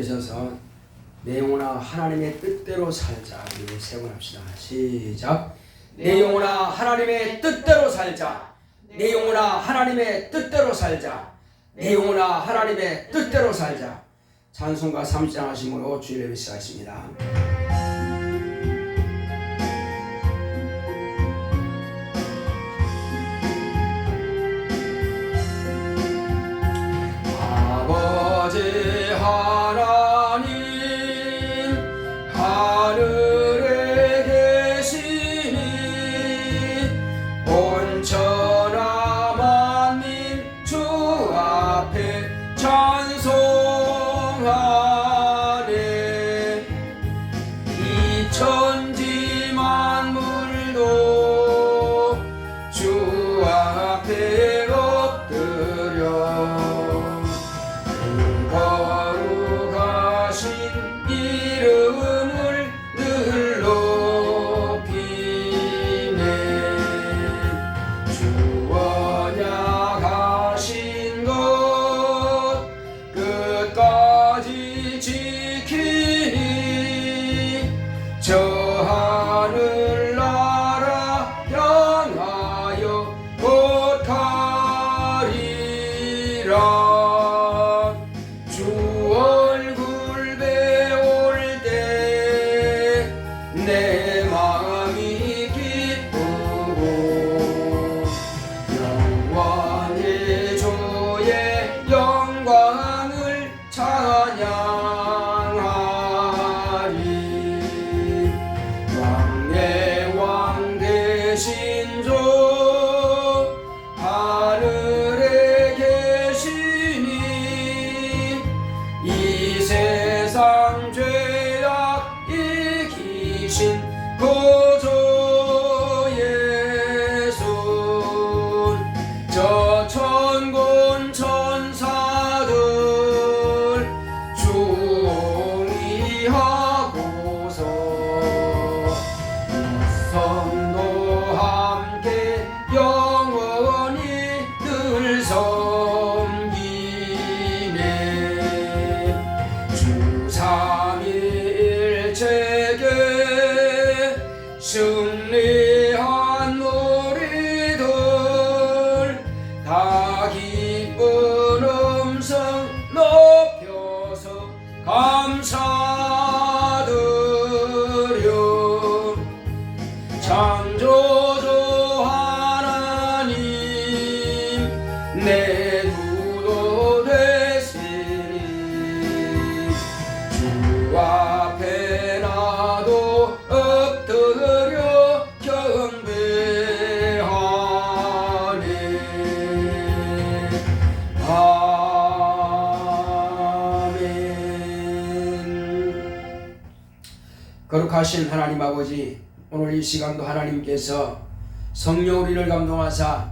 되셔서 내 영혼아 하나님의 뜻대로 살자. 우리 세 번 합시다. 시작. 내 영혼아 하나님의 뜻대로 살자. 내 영혼아 하나님의 뜻대로 살자. 내 영혼아 하나님의 뜻대로 살자. 찬송가 3장 하심으로 주일 예배 시작하십니다. 아버지 하나님 하늘에 계시니 온 천하 만민 주 앞에 찬송하네. 이 천지 만물도 주 앞에 엎드려 거룩하신 이름을 늘 높이네. 주 언약하신 것 끝까지 지키니 저 하늘나라 향하여 곧 가리라. 주 얼굴 배울 때 내 마음이 기쁘고 영원히 주의 영광을 찬양하리. 왕의 왕 되신 주 하늘에 계시니 이 세상 죄악 이기신 구주 예수. 저 천군 천사들 주의하고서 성도 함께 영원히 늘 섬기네. 주 삼위일체계 승리한 우리들 다 기쁜 음성 높여서 감사드려. 창조주 하나님 내 구도 되시니 주 앞에 나도 엎드려 경배하네. 아멘. 거룩하신 하나님 아버지, 오늘 이 시간도 하나님께서 성령 우리를 감동하사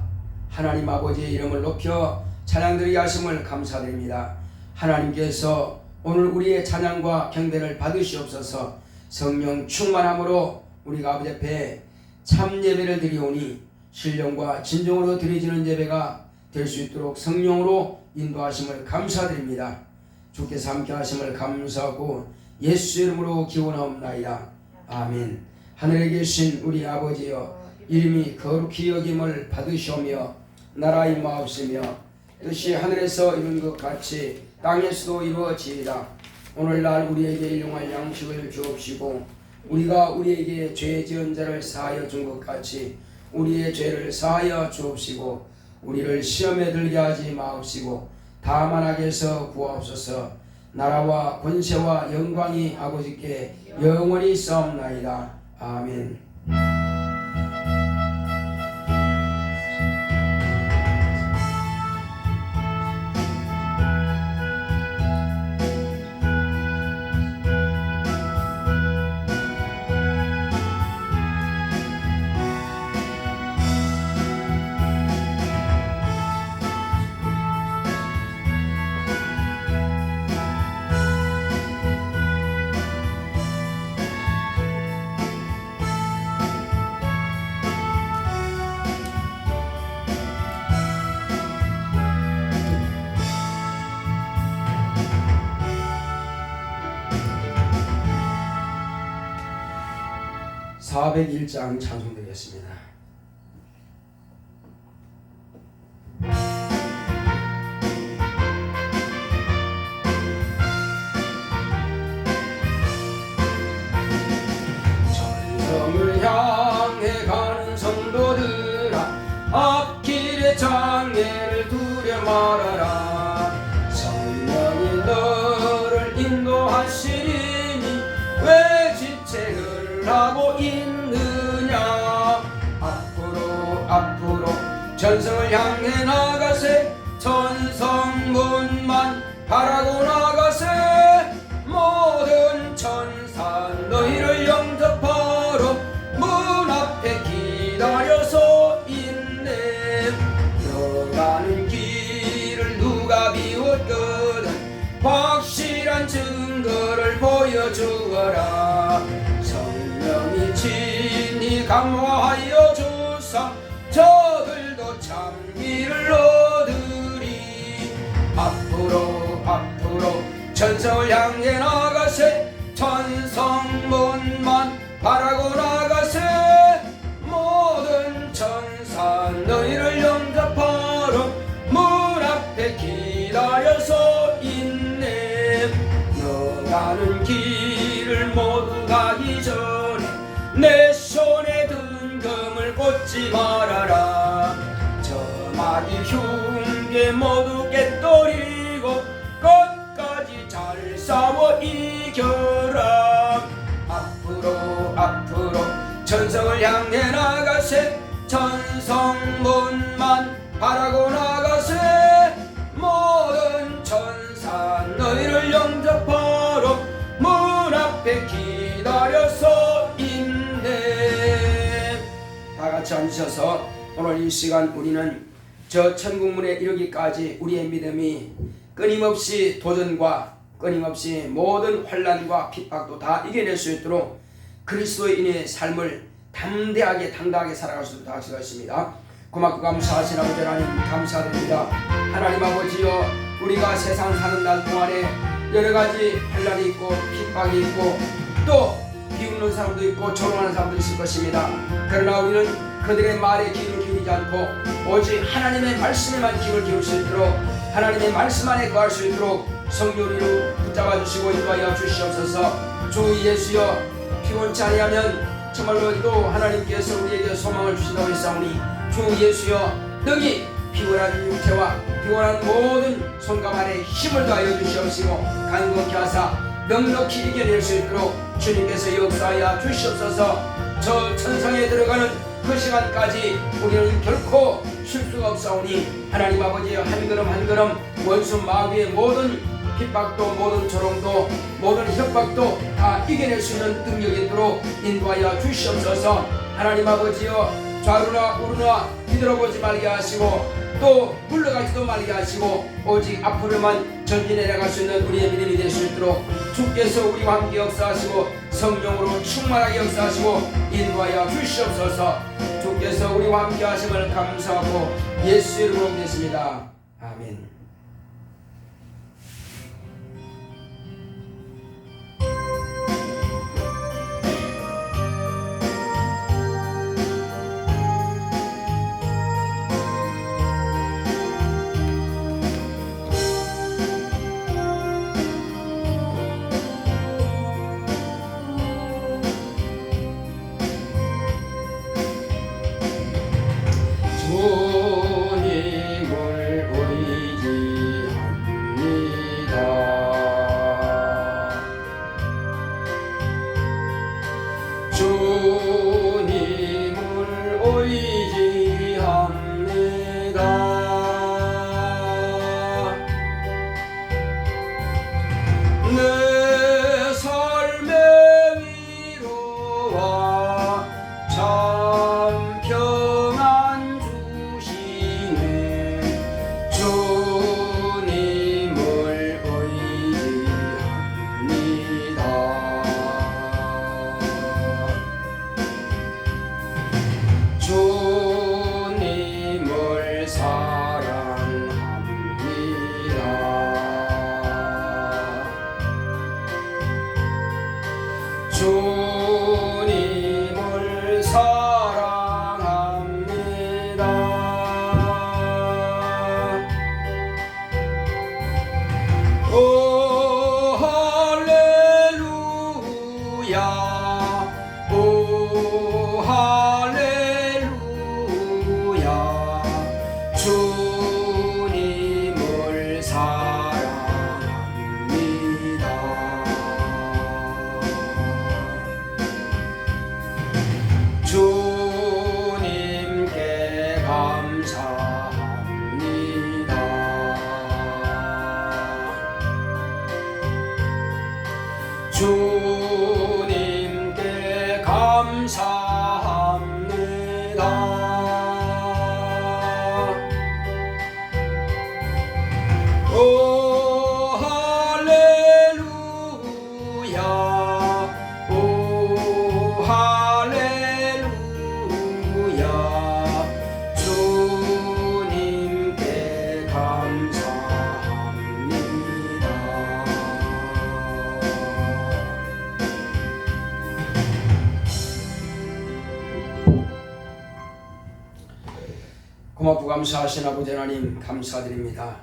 하나님 아버지의 이름을 높여 찬양드리게 하심을 감사드립니다. 하나님께서 오늘 우리의 찬양과 경배를 받으시옵소서. 성령 충만함으로 우리가 아버지 앞에 참 예배를 드리오니 신령과 진정으로 드려지는 예배가 될 수 있도록 성령으로 인도하심을 감사드립니다. 주께서 함께 하심을 감사하고 예수 이름으로 기원하옵나이다. 아멘. 하늘에 계신 우리 아버지여, 이름이 거룩히 여김을 받으시오며 나라 임하옵시며 뜻이 하늘에서 이룬 것 같이 땅에서도 이루어지이다. 오늘날 우리에게 일용할 양식을 주옵시고 우리가 우리에게 죄 지은 자를 사하여 준 것 같이 우리의 죄를 사하여 주옵시고 우리를 시험에 들게 하지 마옵시고 다만 악에서 구하옵소서. 나라와 권세와 영광이 아버지께 영원히 있사옵나이다. 아멘. 401장 찬송드리겠습니다. 천성을 향해 가는 성도들아, 앞길에 장애를 두려 말아라. 성령이 너를 인도하시리니 왜 지체를 하고 있느냐. 앞으로 전성을 향해 나가세. 천성문만 바라고 나가세. 모든 천사 너희를 영접하러 문 앞에 기다려서 있네. 너가는 길을 누가 비웠거든 확실한 증거를 보여주어라. 성령이 친히 감화하여 주사 저들도 참기를 얻으리. 앞으로 천성을 향해 나가세. 천성문만 바라고 나가세. 모든 천사 너희를 영접하러 문 앞에 기다려서 있네. 너 가는 길을 모두 가기 전에 내 손에 든 금을 꽂지 말아라. 저마디 흉계 모두 깨뜨리고 끝까지 잘 싸워 이겨라. 앞으로 천성을 향해 나가세. 천성문만 바라고 나가세. 모든 천사 너희를 영접하러 문 앞에 기다려서 있네. 다같이 앉으셔서 오늘 이 시간 우리는 저 천국문에 이르기까지 우리의 믿음이 끊임없이 도전과 끊임없이 모든 환난과 핍박도 다 이겨낼 수 있도록 그리스도인의 삶을 담대하게 당당하게 살아갈 수 있도록 하시겠습니다. 고맙고 감사하신 아버지 하나님 감사드립니다. 하나님 아버지여, 우리가 세상 사는 날 동안에 여러가지 환난이 있고 핍박이 있고 또 비웃는 사람도 있고 조롱하는 사람도 있을 것입니다. 그러나 우리는 그들의 말에 귀를 기울이지 않고 오직 하나님의 말씀에만 귀를 기울 수 있도록, 하나님의 말씀 안에 거할 수 있도록 성령으로 붙잡아 주시고 인도하여 주시옵소서. 주 예수여, 피곤치 아니하면 정말로 또 하나님께서 우리에게 소망을 주신다고 했사오니 주 예수여, 능히 피곤한 육체와 피곤한 모든 손과 발에 힘을 더하여 주시옵시고 간곡히 하사 넉넉히 이겨낼 수 있도록 주님께서 역사하여 주시옵소서. 저 천상에 들어가는 그 시간까지 우리는 결코 쉴 수가 없사오니 하나님 아버지의 한 걸음 한 걸음 원수 마귀의 모든 핍박도 모든 조롱도 모든 협박도 다 이겨낼 수 있는 능력이 있도록 인도하여 주시옵소서. 하나님 아버지여, 좌우나 우르나 뒤돌아보지 말게 하시고 또 물러가지도 말게 하시고 오직 앞으로만 전진해 나갈 수 있는 우리의 믿음이 될 수 있도록 주께서 우리와 함께 역사하시고 성령으로 충만하게 역사하시고 인도하여 주시옵소서. 주께서 우리와 함께 하심을 감사하고 예수 이름으로 믿습니다. 아멘. 내 삶의 위로와 참 평안 고맙고 감사하신 아버지 하나님 감사드립니다.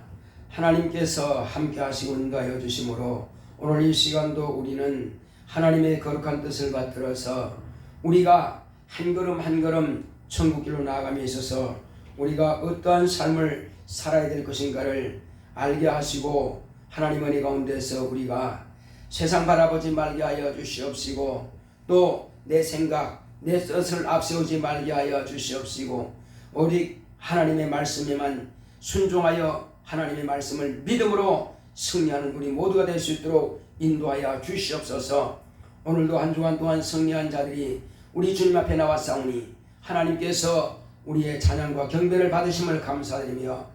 하나님께서 함께 하시고 인도하여 주심으로 오늘 이 시간도 우리는 하나님의 거룩한 뜻을 받들어서 우리가 한 걸음 한 걸음 천국길로 나아감에 있어서 우리가 어떠한 삶을 살아야 될 것인가를 알게 하시고 하나님 은혜 가운데서 우리가 세상 바라보지 말게 하여 주시옵시고 또 내 생각 내 뜻을 앞세우지 말게 하여 주시옵시고 오직 하나님의 말씀에만 순종하여 하나님의 말씀을 믿음으로 승리하는 우리 모두가 될 수 있도록 인도하여 주시옵소서. 오늘도 한 주간 동안 승리한 자들이 우리 주님 앞에 나왔사오니 하나님께서 우리의 찬양과 경배를 받으심을 감사드리며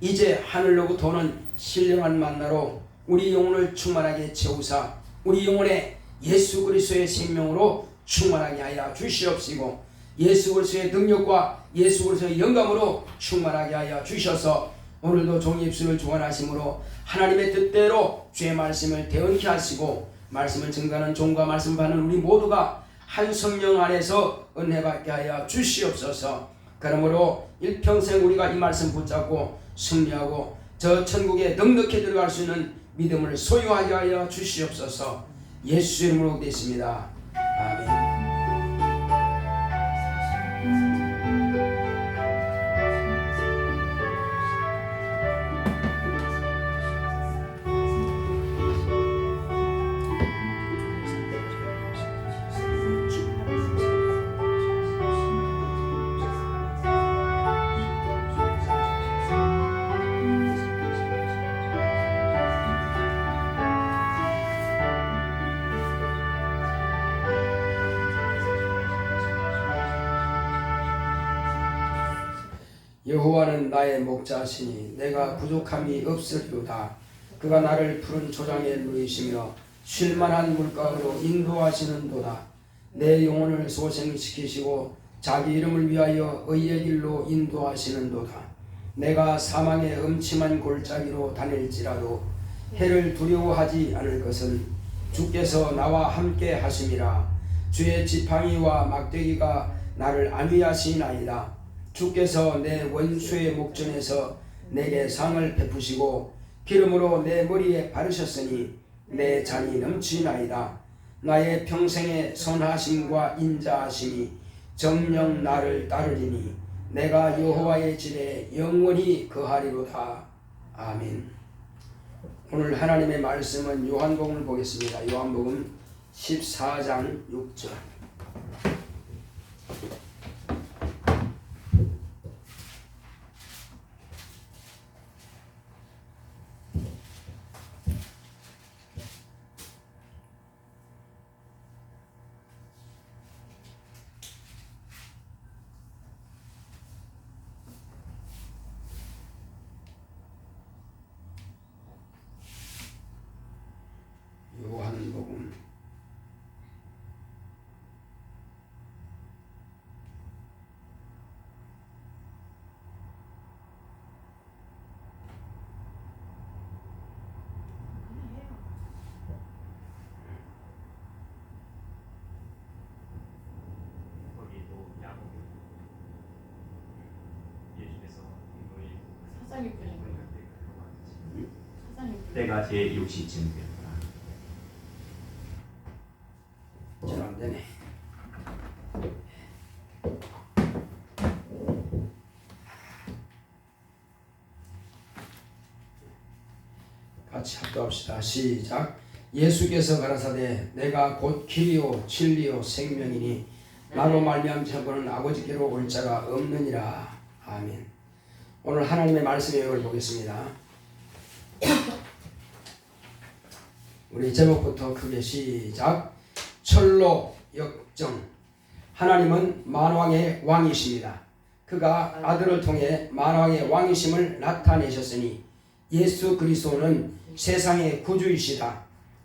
이제 하늘로부터 오는 신령한 만나로 우리 영혼을 충만하게 채우사 우리 영혼에 예수 그리스도의 생명으로 충만하게 하여 주시옵시고 예수 그리스도의 능력과 예수 그리스도의 영감으로 충만하게 하여 주셔서 오늘도 종의 입술을 주관하심으로 하나님의 뜻대로 주의 말씀을 대언케 하시고 말씀을 증거하는 종과 말씀 받는 우리 모두가 한 성령 안에서 은혜 받게 하여 주시옵소서. 그러므로 일평생 우리가 이 말씀 붙잡고 승리하고 저 천국에 넉넉히 들어갈 수 있는 믿음을 소유하게 하여 주시옵소서. 예수 이름으로 기도했습니다. 아멘. 여호와는 나의 목자시니 내가 부족함이 없으리로다. 그가 나를 푸른 초장에 누이시며 쉴만한 물가로 인도하시는도다. 내 영혼을 소생시키시고 자기 이름을 위하여 의의 길로 인도하시는도다. 내가 사망의 음침한 골짜기로 다닐지라도 해를 두려워하지 않을 것은 주께서 나와 함께 하심이라. 주의 지팡이와 막대기가 나를 안위하시나이다. 주께서 내 원수의 목전에서 내게 상을 베푸시고 기름으로 내 머리에 바르셨으니 내 잔이 넘치나이다. 나의 평생의 선하심과 인자하심이 정녕 나를 따르리니 내가 여호와의 집에 영원히 거하리로다. 아멘. 오늘 하나님의 말씀은 요한복음을 보겠습니다. 요한복음 14장 6절. 요한복음 때가 제60쯤 되었더라. 잘 안되네. 같이 합독합시다. 시작. 예수께서 가라사대 내가 곧 길이요 진리요 생명이니 나로 말미암 자고는 아버지께로 올 자가 없느니라. 아멘. 오늘 하나님의 말씀의 내용을 보겠습니다. 우리 제목부터 크게 시작. 철로 역정. 하나님은 만왕의 왕이십니다. 그가 아들을 통해 만왕의 왕이심을 나타내셨으니 예수 그리스도는 세상의 구주이시다.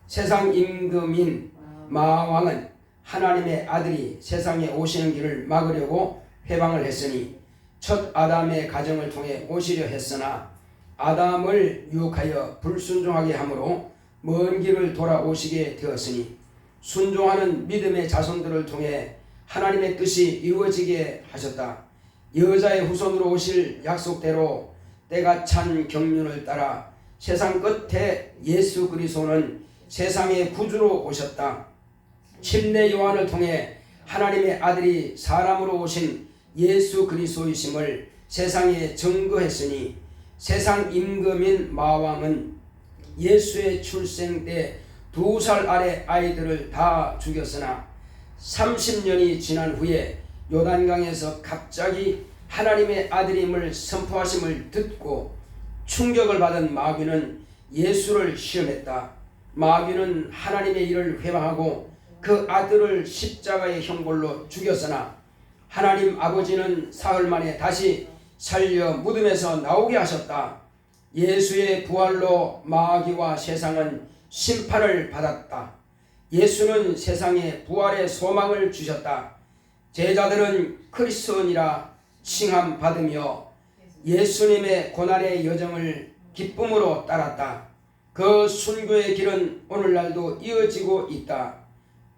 세상 임금인 마왕은 하나님의 아들이 세상에 오시는 길을 막으려고 회방을 했으니 첫 아담의 가정을 통해 오시려 했으나 아담을 유혹하여 불순종하게 함으로 먼 길을 돌아오시게 되었으니 순종하는 믿음의 자손들을 통해 하나님의 뜻이 이루어지게 하셨다. 여자의 후손으로 오실 약속대로 때가 찬 경륜을 따라 세상 끝에 예수 그리스도는 세상의 구주로 오셨다. 침례 요한을 통해 하나님의 아들이 사람으로 오신 예수 그리스도이심을 세상에 증거했으니 세상 임금인 마왕은 예수의 출생 때 2살 아래 아이들을 다 죽였으나 30년이 지난 후에 요단강에서 갑자기 하나님의 아들임을 선포하심을 듣고 충격을 받은 마귀는 예수를 시험했다. 마귀는 하나님의 일을 회방하고 그 아들을 십자가의 형벌로 죽였으나 하나님 아버지는 사흘 만에 다시 살려 무덤에서 나오게 하셨다. 예수의 부활로 마귀와 세상은 심판을 받았다. 예수는 세상에 부활의 소망을 주셨다. 제자들은 크리스천이라 칭함 받으며 예수님의 고난의 여정을 기쁨으로 따랐다. 그 순교의 길은 오늘날도 이어지고 있다.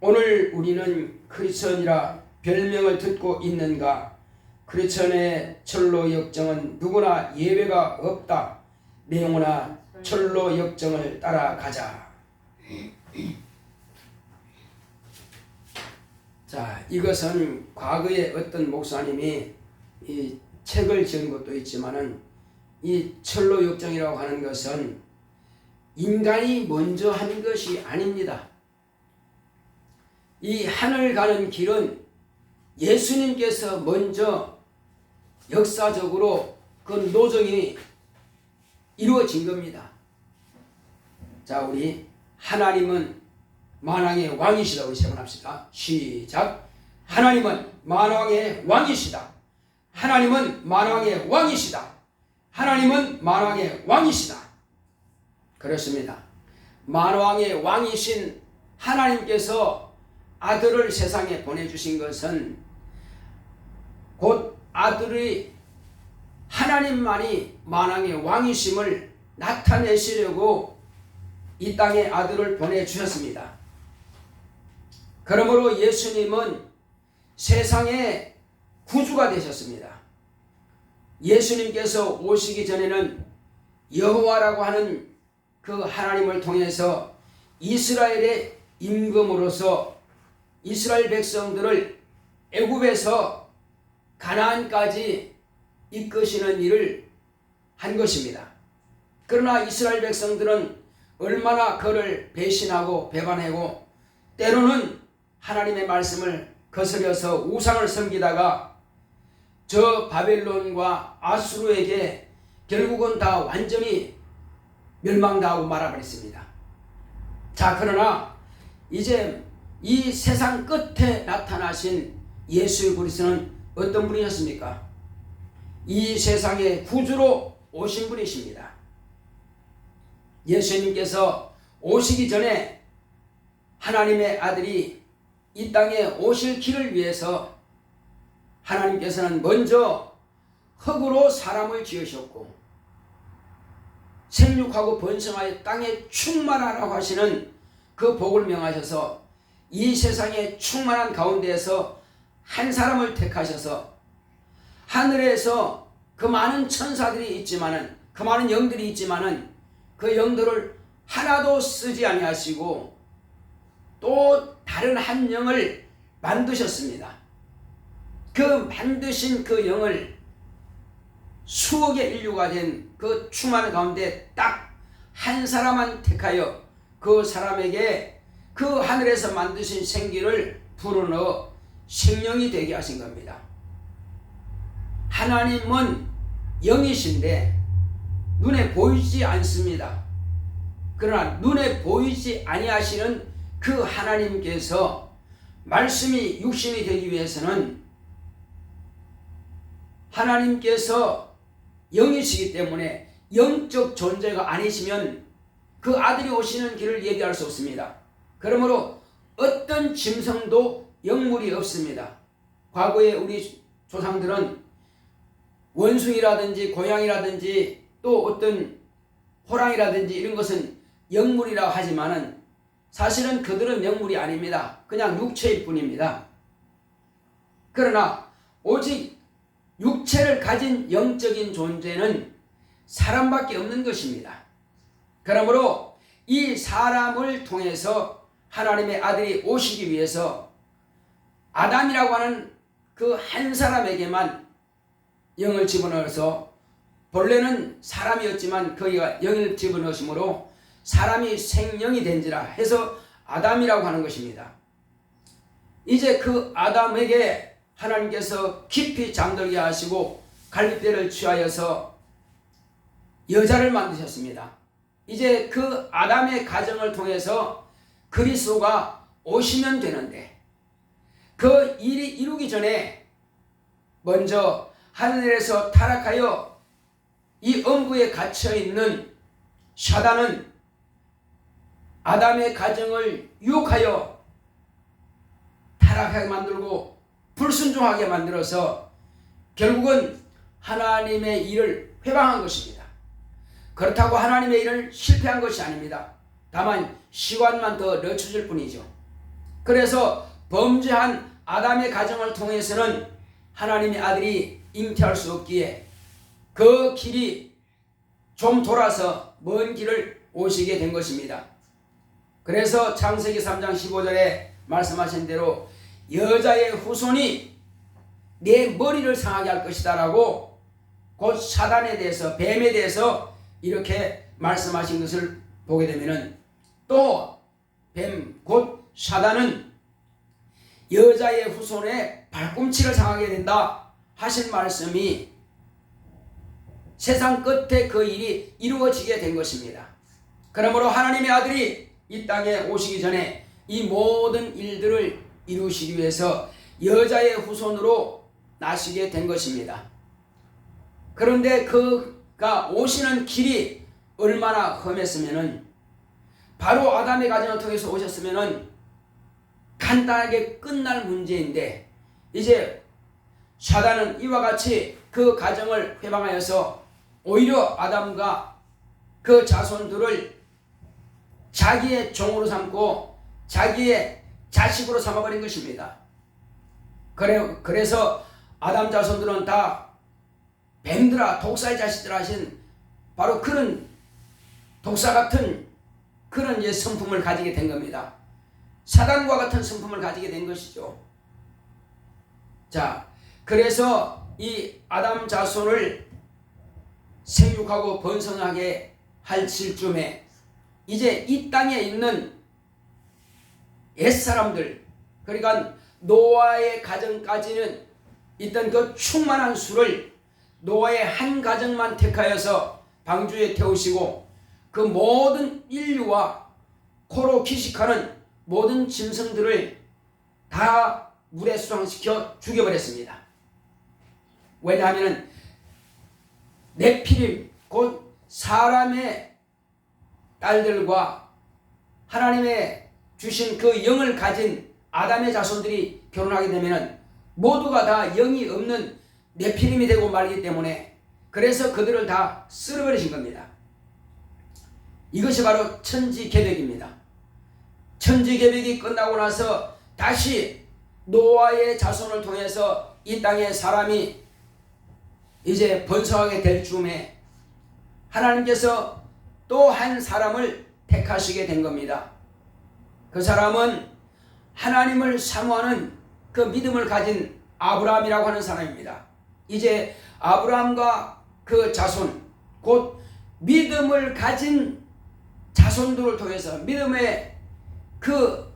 오늘 우리는 크리스천이라 별명을 듣고 있는가? 크리스천의 철로 역정은 누구나 예외가 없다. 내 영혼아 철로 역정을 따라가자. 자, 이것은 과거에 어떤 목사님이 이 책을 지은 것도 있지만은 이 철로 역정이라고 하는 것은 인간이 먼저 한 것이 아닙니다. 이 하늘 가는 길은 예수님께서 먼저 역사적으로 그 노정이 이루어진 겁니다. 자, 우리 하나님은 만왕의 왕이시다. 우리 세번합시다. 시작. 하나님은 만왕의 왕이시다. 하나님은 만왕의 왕이시다. 하나님은 만왕의 왕이시다. 그렇습니다. 만왕의 왕이신 하나님께서 아들을 세상에 보내주신 것은 곧 아들의 하나님만이 만왕의 왕이심을 나타내시려고 이 땅에 아들을 보내주셨습니다. 그러므로 예수님은 세상의 구주가 되셨습니다. 예수님께서 오시기 전에는 여호와라고 하는 그 하나님을 통해서 이스라엘의 임금으로서 이스라엘 백성들을 애굽에서 가나안까지 이끄시는 일을 한 것입니다. 그러나 이스라엘 백성들은 얼마나 그를 배신하고 배반하고 때로는 하나님의 말씀을 거스려서 우상을 섬기다가 저 바벨론과 아수르에게 결국은 다 완전히 멸망당하고 말아버렸습니다. 자, 그러나 이제 이 세상 끝에 나타나신 예수 그리스도는 어떤 분이셨습니까? 이 세상의 구주로 오신 분이십니다. 예수님께서 오시기 전에 하나님의 아들이 이 땅에 오실 길을 위해서 하나님께서는 먼저 흙으로 사람을 지으셨고 생육하고 번성하여 땅에 충만하라고 하시는 그 복을 명하셔서 이 세상의 충만한 가운데에서 한 사람을 택하셔서 하늘에서 그 많은 천사들이 있지만은 그 많은 영들이 있지만은 그 영들을 하나도 쓰지 아니하시고 또 다른 한 영을 만드셨습니다. 그 만드신 그 영을 수억의 인류가 된 그 충만한 가운데 딱 한 사람만 택하여 그 사람에게 그 하늘에서 만드신 생기를 불어넣어 생명이 되게 하신 겁니다. 하나님은 영이신데 눈에 보이지 않습니다. 그러나 눈에 보이지 아니하시는 그 하나님께서 말씀이 육신이 되기 위해서는 하나님께서 영이시기 때문에 영적 존재가 아니시면 그 아들이 오시는 길을 예비할 수 없습니다. 그러므로 어떤 짐승도 영물이 없습니다. 과거에 우리 조상들은 원숭이라든지 고양이라든지 또 어떤 호랑이라든지 이런 것은 영물이라고 하지만은 사실은 그들은 영물이 아닙니다. 그냥 육체일 뿐입니다. 그러나 오직 육체를 가진 영적인 존재는 사람밖에 없는 것입니다. 그러므로 이 사람을 통해서 하나님의 아들이 오시기 위해서 아담이라고 하는 그 한 사람에게만 영을 집어넣어서, 본래는 사람이었지만 그가 영을 집어넣으심으로 사람이 생명이 된지라 해서 아담이라고 하는 것입니다. 이제 그 아담에게 하나님께서 깊이 잠들게 하시고 갈빗대를 취하여서 여자를 만드셨습니다. 이제 그 아담의 가정을 통해서 그리스도가 오시면 되는데, 그 일이 이루기 전에 먼저 하늘에서 타락하여 이 엄부에 갇혀있는 사단은 아담의 가정을 유혹하여 타락하게 만들고 불순종하게 만들어서 결국은 하나님의 일을 회방한 것입니다. 그렇다고 하나님의 일을 실패한 것이 아닙니다. 다만 시간만 더 늦춰질 뿐이죠. 그래서 범죄한 아담의 가정을 통해서는 하나님의 아들이 잉태할 수 없기에 그 길이 좀 돌아서 먼 길을 오시게 된 것입니다. 그래서 창세기 3장 15절에 말씀하신 대로 여자의 후손이 내 머리를 상하게 할 것이다 라고 곧 사단에 대해서, 뱀에 대해서 이렇게 말씀하신 것을 보게 되면은, 또 뱀 곧 사단은 여자의 후손의 발꿈치를 상하게 된다 하신 말씀이 세상 끝에 그 일이 이루어지게 된 것입니다. 그러므로 하나님의 아들이 이 땅에 오시기 전에 이 모든 일들을 이루시기 위해서 여자의 후손으로 나시게 된 것입니다. 그런데 그가 오시는 길이 얼마나 험했으면은, 바로 아담의 가정을 통해서 오셨으면은 간단하게 끝날 문제인데, 이제 사단은 이와 같이 그 가정을 회방하여서 오히려 아담과 그 자손들을 자기의 종으로 삼고 자기의 자식으로 삼아버린 것입니다. 그래서 아담 자손들은 다 뱀들아, 독사의 자식들아 하신 바로 그런 독사 같은 그런 성품을 가지게 된 겁니다. 사단과 같은 성품을 가지게 된 것이죠. 자, 그래서 이 아담 자손을 생육하고 번성하게 할 즈음에 이제 이 땅에 있는 옛사람들, 그러니까 노아의 가정까지는 있던 그 충만한 수를 노아의 한 가정만 택하여서 방주에 태우시고 그 모든 인류와 코로 기식하는 모든 짐승들을 다 물에 수상시켜 죽여버렸습니다. 왜냐하면 네피림 곧 사람의 딸들과 하나님의 주신 그 영을 가진 아담의 자손들이 결혼하게 되면 모두가 다 영이 없는 네피림이 되고 말기 때문에, 그래서 그들을 다 쓸어버리신 겁니다. 이것이 바로 천지개벽입니다. 천지개벽이 끝나고 나서 다시 노아의 자손을 통해서 이 땅에 사람이 이제 번성하게 될 즈음에 하나님께서 또 한 사람을 택하시게 된 겁니다. 그 사람은 하나님을 사모하는 그 믿음을 가진 아브라함이라고 하는 사람입니다. 이제 아브라함과 그 자손, 곧 믿음을 가진 자손들을 통해서, 믿음의 그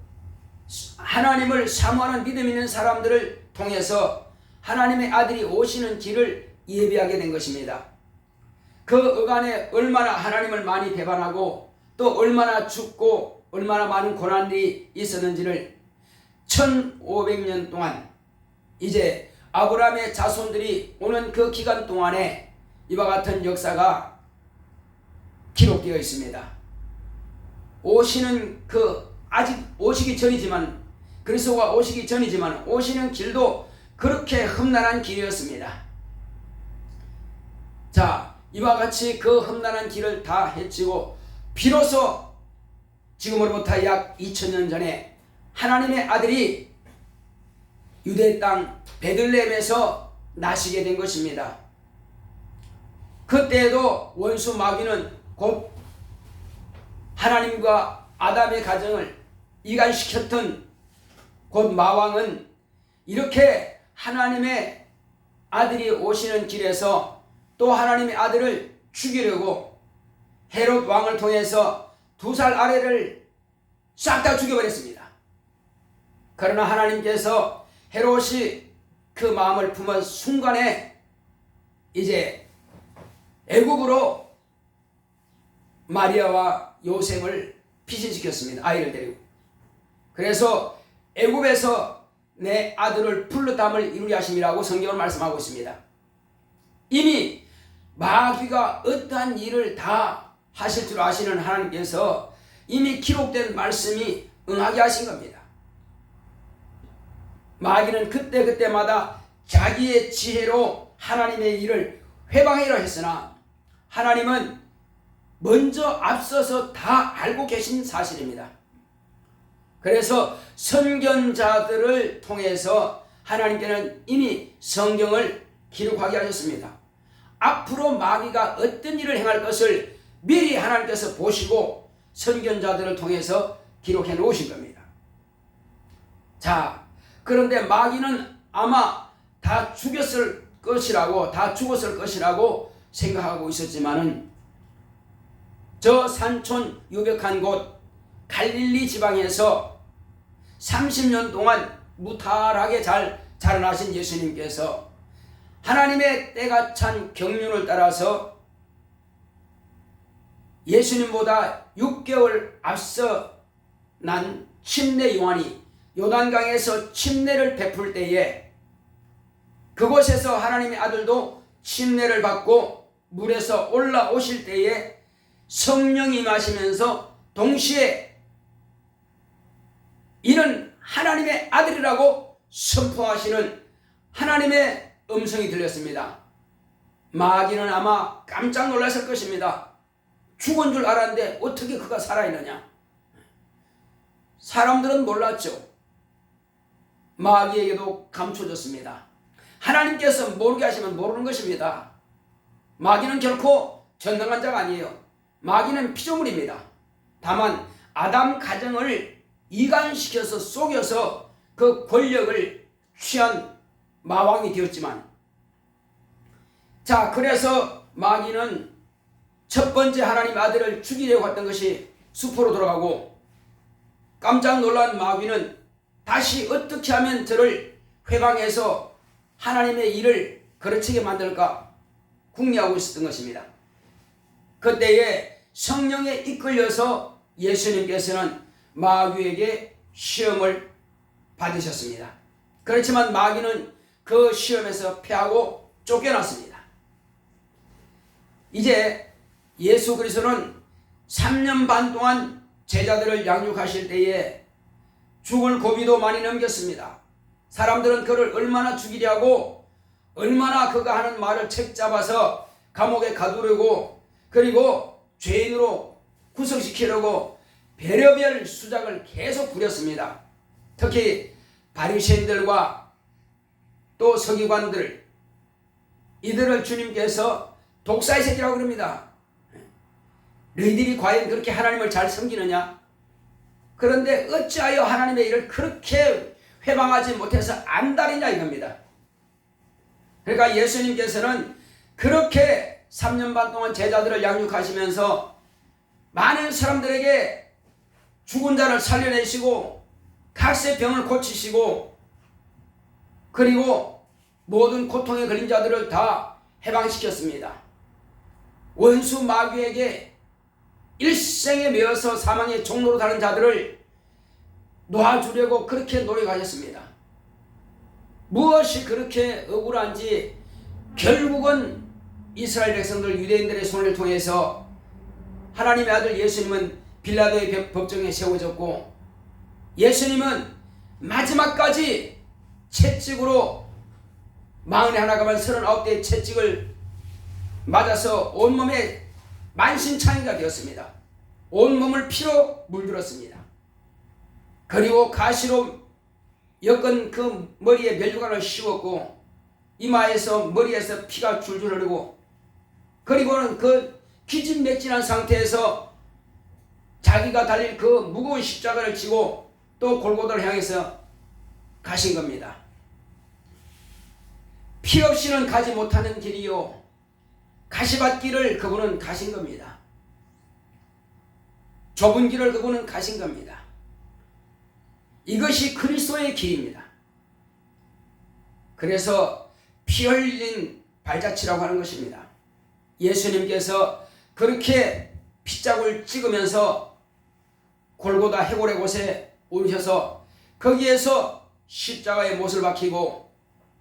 하나님을 사모하는 믿음 있는 사람들을 통해서 하나님의 아들이 오시는 길을 예비하게 된 것입니다. 그 어간에 얼마나 하나님을 많이 배반하고 또 얼마나 죽고 얼마나 많은 고난이 있었는지를 1500년 동안 이제 아브라함의 자손들이 오는 그 기간 동안에 이와 같은 역사가 기록되어 있습니다. 오시는 아직 오시기 전이지만, 그리스도가 오시기 전이지만 오시는 길도 그렇게 험난한 길이었습니다. 자, 이와 같이 그 험난한 길을 다 헤치고 비로소 지금으로부터 약 2000년 전에 하나님의 아들이 유대 땅 베들레헴에서 나시게 된 것입니다. 그때에도 원수 마귀는 곧 하나님과 아담의 가정을 이간시켰던 곧 마왕은 이렇게 하나님의 아들이 오시는 길에서 또 하나님의 아들을 죽이려고 헤롯 왕을 통해서 2살 아래를 싹 다 죽여버렸습니다. 그러나 하나님께서 헤롯이 그 마음을 품은 순간에 이제 애굽으로 마리아와 요셉을 피신시켰습니다. 아이를 데리고. 그래서 애굽에서 내 아들을 풀르담을 이루게 하심이라고 성경을 말씀하고 있습니다. 이미 마귀가 어떠한 일을 다 하실 줄 아시는 하나님께서 이미 기록된 말씀이 응하게 하신 겁니다. 마귀는 그때그때마다 자기의 지혜로 하나님의 일을 회방하려 했으나 하나님은 먼저 앞서서 다 알고 계신 사실입니다. 그래서 선견자들을 통해서 하나님께는 이미 성경을 기록하게 하셨습니다. 앞으로 마귀가 어떤 일을 행할 것을 미리 하나님께서 보시고 선견자들을 통해서 기록해 놓으신 겁니다. 자, 그런데 마귀는 아마 다 죽었을 것이라고 생각하고 있었지만은 저 산촌 유백한 곳 갈릴리 지방에서 30년 동안 무탈하게 잘 자라나신 예수님께서 하나님의 때가 찬 경륜을 따라서 예수님보다 6개월 앞서 난 침례 요한이 요단강에서 침례를 베풀 때에 그곳에서 하나님의 아들도 침례를 받고 물에서 올라오실 때에 성령이 임하시면서 동시에 이는 하나님의 아들이라고 선포하시는 하나님의 음성이 들렸습니다. 마귀는 아마 깜짝 놀랐을 것입니다. 죽은 줄 알았는데 어떻게 그가 살아있느냐. 사람들은 몰랐죠. 마귀에게도 감춰졌습니다. 하나님께서 모르게 하시면 모르는 것입니다. 마귀는 결코 전능한 자가 아니에요. 마귀는 피조물입니다. 다만 아담 가정을 이간시켜서 속여서 그 권력을 취한 마왕이 되었지만, 자, 그래서 마귀는 첫 번째 하나님 아들을 죽이려고 했던 것이 수포로 돌아가고, 깜짝 놀란 마귀는 다시 어떻게 하면 저를 회방해서 하나님의 일을 거르치게 만들까 궁리하고 있었던 것입니다. 그때에 성령에 이끌려서 예수님께서는 마귀에게 시험을 받으셨습니다. 그렇지만 마귀는 그 시험에서 패하고 쫓겨났습니다. 이제 예수 그리스도는 3년 반 동안 제자들을 양육하실 때에 죽을 고비도 많이 넘겼습니다. 사람들은 그를 얼마나 죽이려고, 얼마나 그가 하는 말을 책잡아서 감옥에 가두려고, 그리고 죄인으로 구속시키려고 별의별 수작을 계속 부렸습니다. 특히 바리새인들과 또 서기관들, 이들을 주님께서 독사의 새끼라고 그럽니다. 너희들이 과연 그렇게 하나님을 잘 섬기느냐? 그런데 어찌하여 하나님의 일을 그렇게 회방하지 못해서 안달이냐 이겁니다. 그러니까 예수님께서는 그렇게 3년 반 동안 제자들을 양육하시면서 많은 사람들에게 죽은 자를 살려내시고 각세 병을 고치시고, 그리고 모든 고통에 걸린 자들을 다 해방시켰습니다. 원수 마귀에게 일생에 매어서 사망의 종로로 다른 자들을 놓아주려고 그렇게 노력하셨습니다. 무엇이 그렇게 억울한지 결국은 이스라엘 백성들, 유대인들의 손을 통해서 하나님의 아들 예수님은 빌라도의 법정에 세워졌고, 예수님은 마지막까지 채찍으로 41 가만 39대의 채찍을 맞아서 온몸에 만신창이가 되었습니다. 온몸을 피로 물들었습니다. 그리고 가시로 엮은 그 머리에 면류관을 씌웠고, 이마에서 머리에서 피가 줄줄 흐르고, 그리고는 그 기진맥진한 상태에서 자기가 달릴 그 무거운 십자가를 지고 또 골고다를 향해서 가신 겁니다. 피 없이는 가지 못하는 길이요, 가시밭길을 그분은 가신 겁니다. 좁은 길을 그분은 가신 겁니다. 이것이 그리스도의 길입니다. 그래서 피 흘린 발자취라고 하는 것입니다. 예수님께서 그렇게 핏자국을 찍으면서 골고다 해골의 곳에 오르셔서 거기에서 십자가에 못을 박히고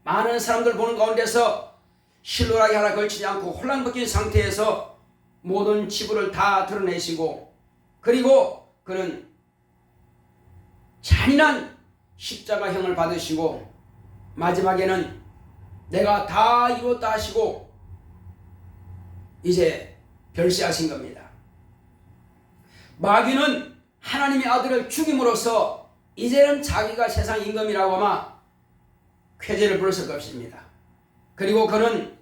많은 사람들 보는 가운데서 실로라기 하나 걸치지 않고 혼란 벗긴 상태에서 모든 지부를 다 드러내시고, 그리고 그는 잔인한 십자가형을 받으시고 마지막에는 내가 다 이뤘다 하시고 이제 별세하신 겁니다. 마귀는 하나님의 아들을 죽임으로써 이제는 자기가 세상 임금이라고 아마 쾌재를 부렸을 것입니다. 그리고 그는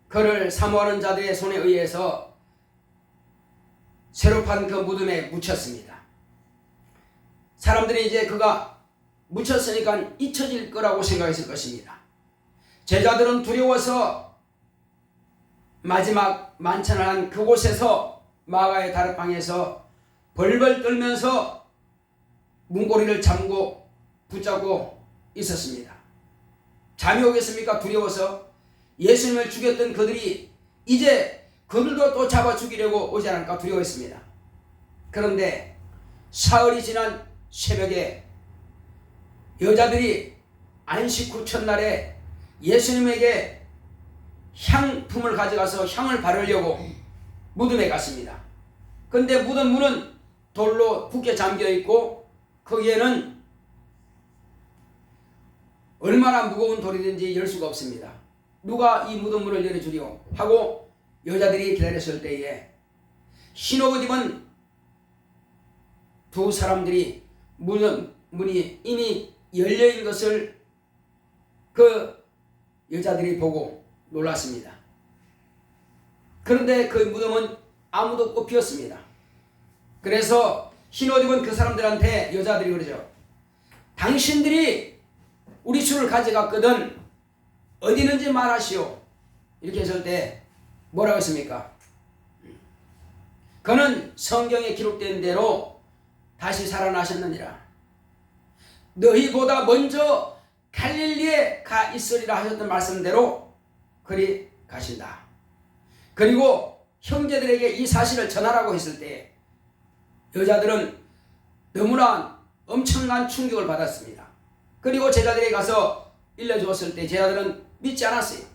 그를 사모하는 자들의 손에 의해서 새로 판 그 무덤에 묻혔습니다. 사람들이 이제 그가 묻혔으니까 잊혀질 거라고 생각했을 것입니다. 제자들은 두려워서 마지막 만찬을 한 그곳에서 마가의 다락방에서 벌벌 떨면서 문고리를 잠고 붙잡고 있었습니다. 잠이 오겠습니까? 두려워서. 예수님을 죽였던 그들이 이제 그들도 또 잡아 죽이려고 오지 않을까 두려워했습니다. 그런데 사흘이 지난 새벽에 여자들이 안식 후 첫날에 예수님에게 향품을 가져가서 향을 바르려고 무덤에 갔습니다. 그런데 무덤 문은 돌로 굳게 잠겨 있고 거기에는 얼마나 무거운 돌이든지 열 수가 없습니다. 누가 이 무덤 문을 열어주리오 하고 여자들이 기다렸을 때에 흰옷 입은 두 사람들이 문이 이미 열려있는 것을 그 여자들이 보고 놀랐습니다. 그런데 그 무덤은 아무도 없고 비었습니다. 그래서 흰옷 입은 그 사람들한테 여자들이 그러죠. 당신들이 우리 술을 가져갔거든 어디 있는지 말하시오. 이렇게 했을 때 뭐라고 했습니까? 그는 성경에 기록된 대로 다시 살아나셨느니라. 너희보다 먼저 갈릴리에 가 있으리라 하셨던 말씀대로 그리 가신다. 그리고 형제들에게 이 사실을 전하라고 했을 때 여자들은 너무나 엄청난 충격을 받았습니다. 그리고 제자들에게 가서 일러주었을 때 제자들은 믿지 않았어요.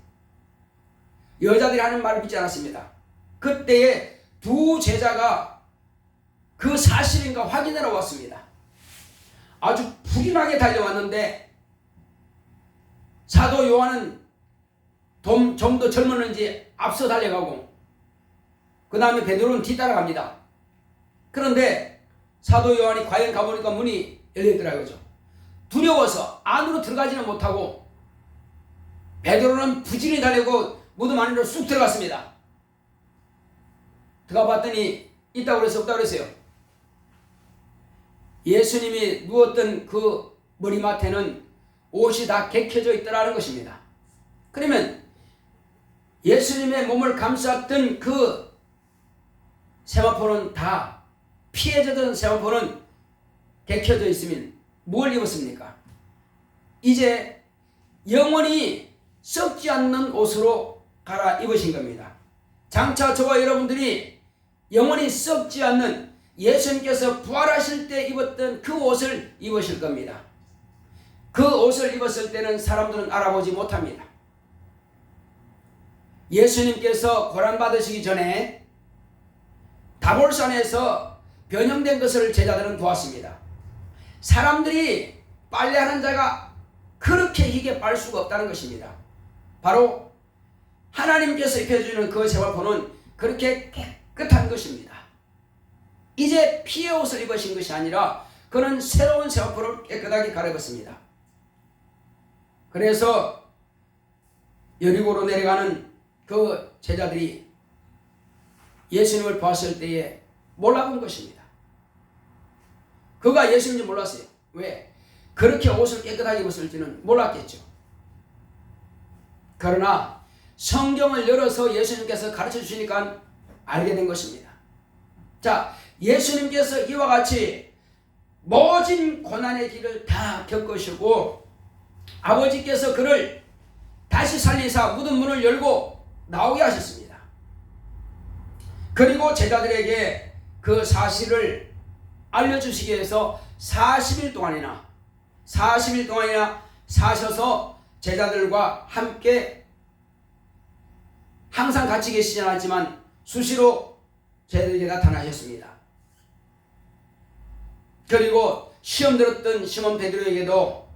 여자들이 하는 말을 믿지 않았습니다. 그때에 두 제자가 그 사실인가 확인하러 왔습니다. 아주 불임하게 달려왔는데 사도 요한은 좀 더 젊었는지 앞서 달려가고 그 다음에 베드로는 뒤따라갑니다. 그런데 사도 요한이 과연 가보니까 문이 열려있더라고요. 두려워서 안으로 들어가지는 못하고 베드로는 부지런히 달려고 무덤 안으로 쑥 들어갔습니다. 들어가 봤더니 있다고 그래서 없다고 그랬어요. 예수님이 누웠던 그 머리맡에는 옷이 다 개켜져 있더라는 것입니다. 그러면 예수님의 몸을 감쌌던 그 세마포는 다 피에 젖은 세마포는 개켜져 있으면 뭘 입었습니까? 이제 영원히 썩지 않는 옷으로 갈아입으신 겁니다. 장차 저와 여러분들이 영원히 썩지 않는 예수님께서 부활하실 때 입었던 그 옷을 입으실 겁니다. 그 옷을 입었을 때는 사람들은 알아보지 못합니다. 예수님께서 고난받으시기 전에 다볼산에서 변형된 것을 제자들은 보았습니다. 사람들이 빨래하는 자가 그렇게 희게 빨 수가 없다는 것입니다. 바로 하나님께서 입혀주는 그 세마포는 그렇게 깨끗한 것입니다. 이제 피의 옷을 입으신 것이 아니라 그는 새로운 세마포를 깨끗하게 갈아입었습니다. 그래서 여리고로 내려가는 그 제자들이 예수님을 보았을 때에 몰라본 것입니다. 그가 예수님인지 몰랐어요. 왜? 그렇게 옷을 깨끗하게 입었을지는 몰랐겠죠. 그러나 성경을 열어서 예수님께서 가르쳐 주시니까 알게 된 것입니다. 자, 예수님께서 이와 같이 모진 고난의 길을 다 겪으시고 아버지께서 그를 다시 살리사 무덤 문을 열고 나오게 하셨습니다. 그리고 제자들에게 그 사실을 알려주시기 위해서 40일 동안이나 사셔서 제자들과 함께 항상 같이 계시지 않았지만 수시로 제자들에게 나타나셨습니다. 그리고 시험 들었던 시몬 베드로에게도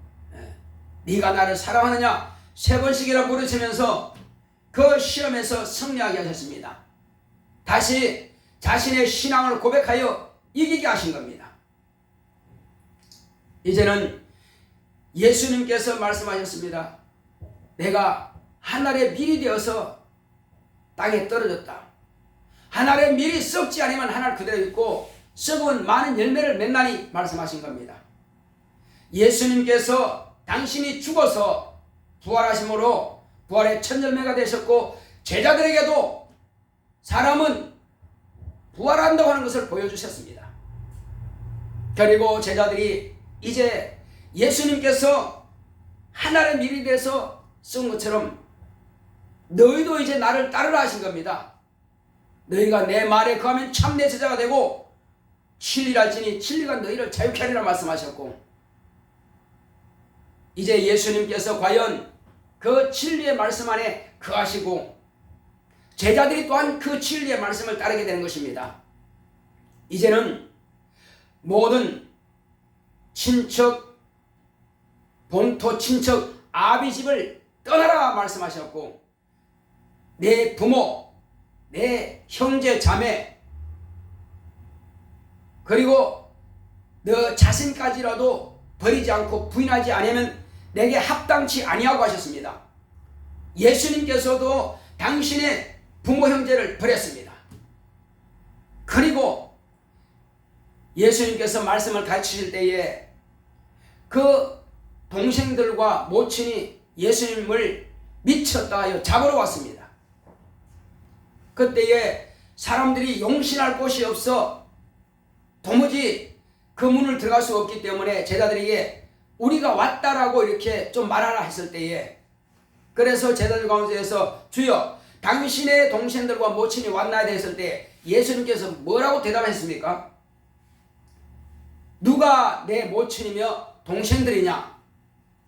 네가 나를 사랑하느냐 3번씩이나 물으시면서 그 시험에서 승리하게 하셨습니다. 다시 자신의 신앙을 고백하여 이기게 하신 겁니다. 이제는 예수님께서 말씀하셨습니다. 내가 하늘의 밀이 되어서 땅에 떨어졌다. 하늘의 밀이 썩지 않으면 하늘 그대로 있고 썩은 많은 열매를 맺나니 말씀하신 겁니다. 예수님께서 당신이 죽어서 부활하심으로 부활의 첫 열매가 되셨고 제자들에게도 사람은 부활한다고 하는 것을 보여주셨습니다. 그리고 제자들이 이제 예수님께서 하늘의 밀이 돼서 쓴 것처럼 너희도 이제 나를 따르라 하신 겁니다. 너희가 내 말에 거하면 참 내 제자가 되고 진리랄지니 진리가 너희를 자유케 하리라 말씀하셨고 이제 예수님께서 과연 그 진리의 말씀 안에 거하시고 제자들이 또한 그 진리의 말씀을 따르게 되는 것입니다. 이제는 모든 친척, 본토 친척, 아비 집을 떠나라 말씀하셨고 내 부모, 내 형제 자매 그리고 너 자신까지라도 버리지 않고 부인하지 않으면 내게 합당치 아니하고 하셨습니다. 예수님께서도 당신의 부모 형제를 버렸습니다. 그리고 예수님께서 말씀을 가르치실 때에 그 동생들과 모친이 예수님을 미쳤다 하여 잡으러 왔습니다. 그때에 사람들이 용신할 곳이 없어 도무지 그 문을 들어갈 수 없기 때문에 제자들에게 우리가 왔다라고 이렇게 좀 말하라 했을 때에 그래서 제자들 가운데에서 주여 당신의 동생들과 모친이 왔나이다 했을 때 예수님께서 뭐라고 대답했습니까? 누가 내 모친이며 동생들이냐?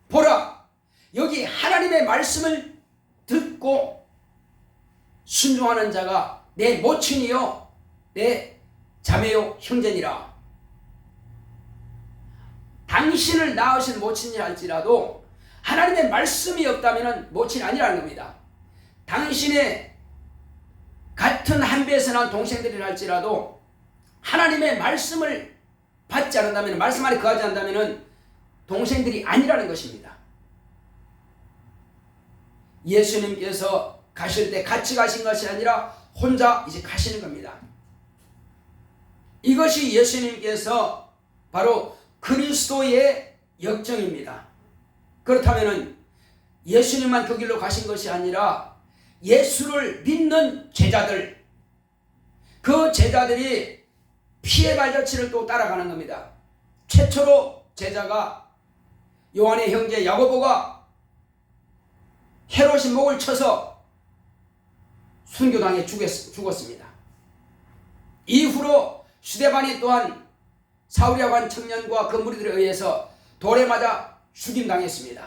보라 여기 하나님의 말씀을 듣고 순종하는 자가 내 모친이요 내 자매요 형제니라. 당신을 낳으신 모친이 할지라도 하나님의 말씀이 없다면 모친이 아니라는 겁니다. 당신의 같은 한 배에서 난 동생들이 할지라도 하나님의 말씀을 받지 않는다면 말씀 안에 거하지 않는다면 동생들이 아니라는 것입니다. 예수님께서 가실 때 같이 가신 것이 아니라 혼자 이제 가시는 겁니다. 이것이 예수님께서 바로 그리스도의 역정입니다. 그렇다면 예수님만 그 길로 가신 것이 아니라 예수를 믿는 제자들, 그 제자들이 피해 발자취를 또 따라가는 겁니다. 최초로 제자가 요한의 형제 야고보가 헤롯이 목을 쳐서 순교당해 죽었습니다. 이후로 스데반이 또한 사울이라고 한 청년과 그 무리들에 의해서 돌에 맞아 죽임당했습니다.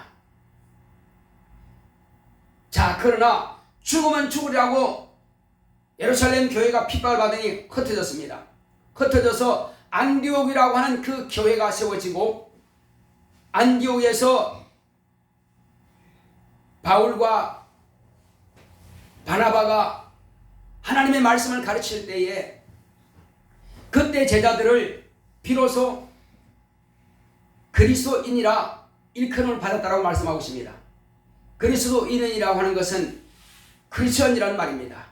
자, 그러나 죽으면 죽으리라고 예루살렘 교회가 핍박을 받으니 흩어졌습니다. 흩어져서 안디옥이라고 하는 그 교회가 세워지고 안디옥에서 바울과 바나바가 하나님의 말씀을 가르칠 때에 그때 제자들을 비로소 그리스도인이라 일컬음을 받았다라고 말씀하고 있습니다. 그리스도인이라고 하는 것은 크리스천이라는 말입니다.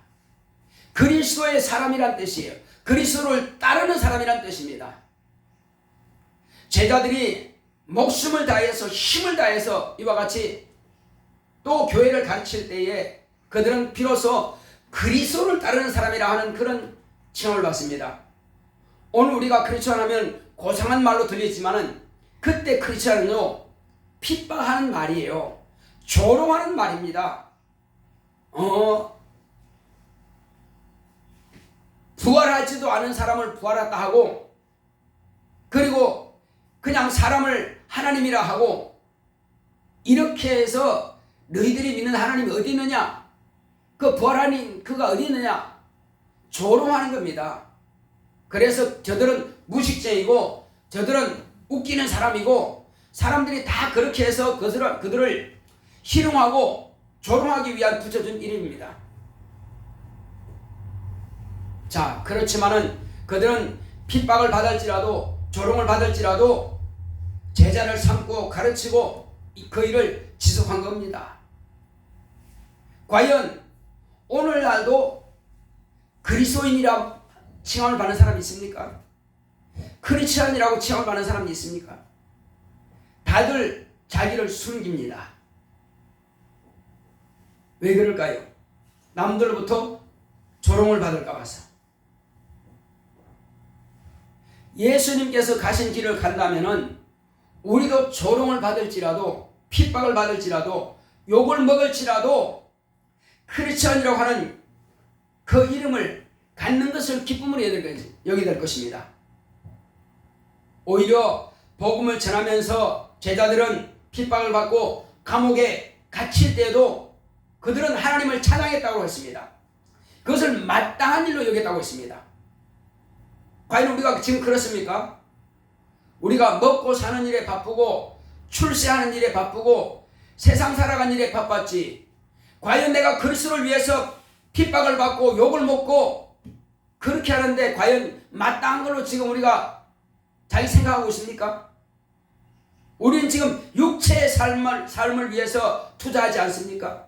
그리스도의 사람이란 뜻이에요. 그리스도를 따르는 사람이란 뜻입니다. 제자들이 목숨을 다해서 힘을 다해서 이와 같이 또 교회를 가르칠 때에 그들은 비로소 그리스도를 따르는 사람이라 하는 그런 칭함을 받습니다. 오늘 우리가 크리스천 하면 고상한 말로 들리지만은 그때 크리스천은요 핍박하는 말이에요. 조롱하는 말입니다. 부활하지도 않은 사람을 부활했다 하고, 그리고 그냥 사람을 하나님이라 하고, 이렇게 해서 너희들이 믿는 하나님이 어디 있느냐, 그 부활하는 그가 어디 있느냐, 조롱하는 겁니다. 그래서 저들은 무식쟁이고 저들은 웃기는 사람이고, 사람들이 다 그렇게 해서 그들을 희롱하고 조롱하기 위한 붙여준 이름입니다. 자, 그렇지만은 그들은 핍박을 받을지라도 조롱을 받을지라도 제자를 삼고 가르치고 그 일을 지속한 겁니다. 과연 오늘날도 그리스도인이라 칭함을 받는 사람이 있습니까? 크리스천이라고 칭함을 받는 사람이 있습니까? 다들 자기를 숨깁니다. 왜 그럴까요? 남들로부터 조롱을 받을까 봐서. 예수님께서 가신 길을 간다면은 우리도 조롱을 받을지라도, 핍박을 받을지라도, 욕을 먹을지라도 크리스천이라고 하는 그 이름을 갖는 것을 기쁨으로 여기게 될 것입니다. 오히려 복음을 전하면서 제자들은 핍박을 받고 감옥에 갇힐 때에도 그들은 하나님을 찬양했다고 했습니다. 그것을 마땅한 일로 여겼다고 했습니다. 과연 우리가 지금 그렇습니까? 우리가 먹고 사는 일에 바쁘고 출세하는 일에 바쁘고 세상 살아가는 일에 바빴지, 과연 내가 그리스도를 위해서 핍박을 받고 욕을 먹고 그렇게 하는데 과연 마땅한 걸로 지금 우리가 잘 생각하고 있습니까? 우리는 지금 육체의 삶을 위해서 투자하지 않습니까?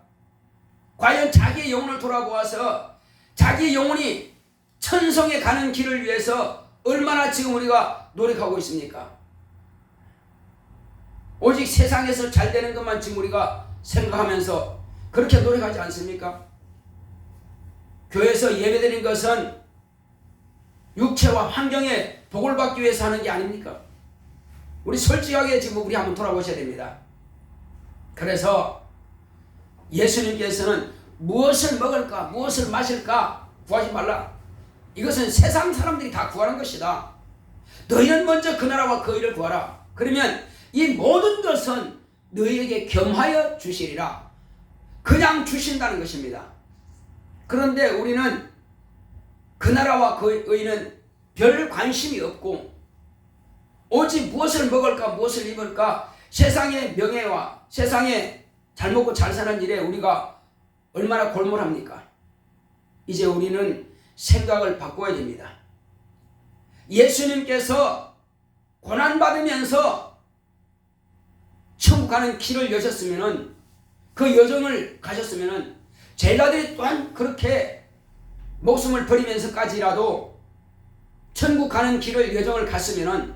과연 자기의 영혼을 돌아보아서 자기의 영혼이 천성에 가는 길을 위해서 얼마나 지금 우리가 노력하고 있습니까? 오직 세상에서 잘 되는 것만 지금 우리가 생각하면서 그렇게 노력하지 않습니까? 교회에서 예배드린 것은 육체와 환경에 복을 받기 위해서 하는 게 아닙니까? 우리 솔직하게 지금 우리 한번 돌아보셔야 됩니다. 그래서 예수님께서는 무엇을 먹을까, 무엇을 마실까 구하지 말라. 이것은 세상 사람들이 다 구하는 것이다. 너희는 먼저 그 나라와 그 일을 구하라. 그러면 이 모든 것은 너희에게 겸하여 주시리라. 그냥 주신다는 것입니다. 그런데 우리는 그 나라와 그 의는 별 관심이 없고 오직 무엇을 먹을까, 무엇을 입을까, 세상의 명예와 세상에 잘 먹고 잘 사는 일에 우리가 얼마나 골몰합니까? 이제 우리는 생각을 바꿔야 됩니다. 예수님께서 고난받으면서 천국 가는 길을 여셨으면은, 그 여정을 가셨으면은 제자들이 또한 그렇게 목숨을 버리면서까지라도 천국 가는 길을 여정을 갔으면은